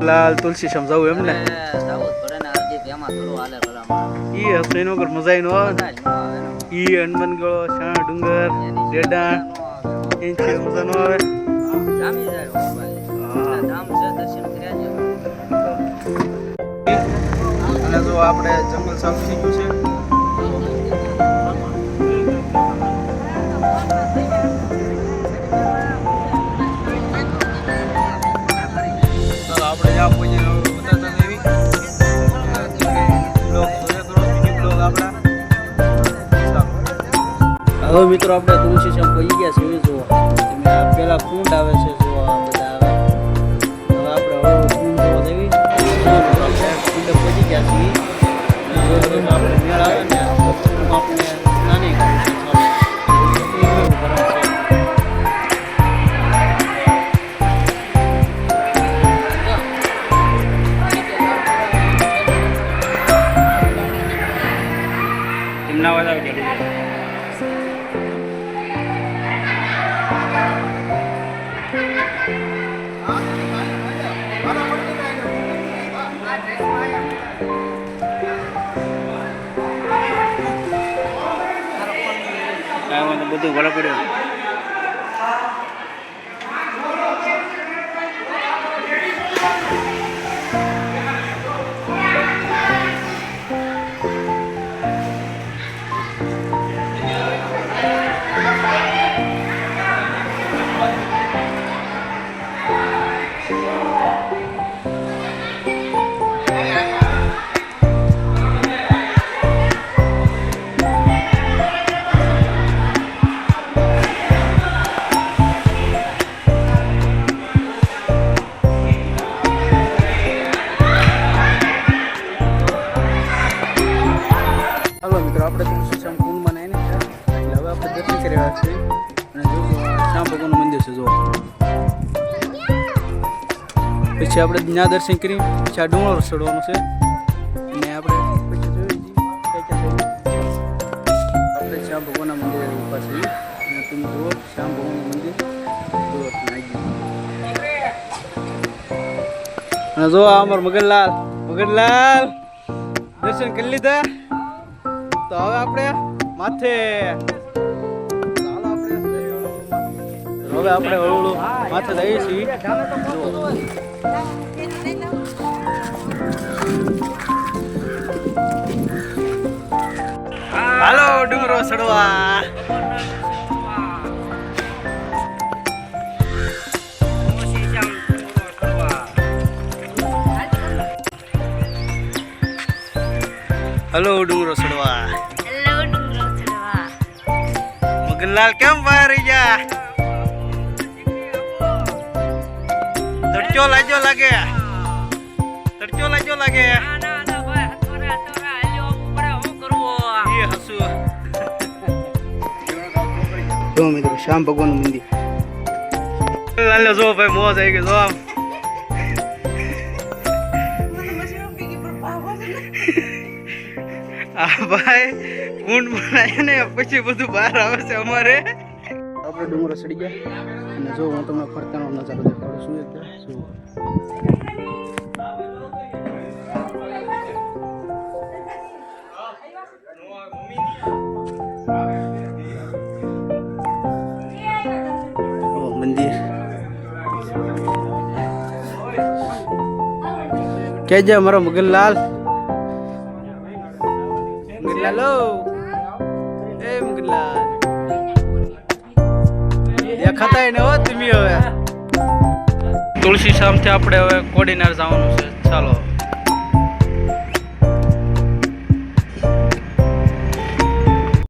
લાલ તુલસી સમજાવું એમ ને ઈ હસઈનો કર મજા નો આવે ઈ હનુમાન ગળો શાણ ડુંગર રેડા એંચે મજા નો આવે જામી જાય ભાઈ ધામ છે દર્શન કર્યા છે અને જો આપણે જંગલ સાફ થઈ ગયું છે આપણે જ્યાં પહોંચી બતાતા દેવી બ્લોગ બ્લોગ આપણા હવે મિત્રો આપણે તુલસી શ્યામ પહોંચી ગયા છીએ જો પેલા કુંડ આવે છે જો આ બધા આવે હવે આપણે હવે કુંડ જોવા દેવી આપણે કુંડે પહોંચી ગયા છીએ આપણે મેળ આવે ને આપણે નાની બધું ભલા પડ્યું આપણે તુલસી શ્યામ કુંડમાં નાઈને એટલે હવે આપણે દર્શન કરી રહ્યા છીએ અને જો શ્યામ ભગવાનનું મંદિર છે જો પછી આપણે ત્યાં દર્શન કરી પછી આ ડુંગર ચડવાનું છે અને આપણે પછી જોઈ આપણે શ્યામ ભગવાનના મંદિર ઉભા છીએ અને તમે જુઓ શ્યામ ભગવાનનું મંદિર અને જો આ અમાર મગનલાલ દર્શન કરી લીધા તો હવે આપણે માથે હળવું માથે જઈએ છીએ હાલો ડુંગરો ચડવા हेलो डूंगरो चढ़वा मगनलाल केम बहार जा तड़चो लाजो लगे ये हसू जो मित्रों श्याम भगवान मंदिर लाल जो भाई मौज आई जो ભાઈ કુંડ બનાય ને પછી બધું બહાર આવે છે અમારે આપણે ડુંગરો ચડી ગયા અને જો હું તમને ફરતાનો નજારો દેખાડું છું એકદમ મંદિર કે જે અમારો મગનલાલ મુગલાલો એ મુગલા દેખાતા ને હો તમે હવે તુલસી શામથી આપણે હવે કોડીનાર જવાનું છે ચાલો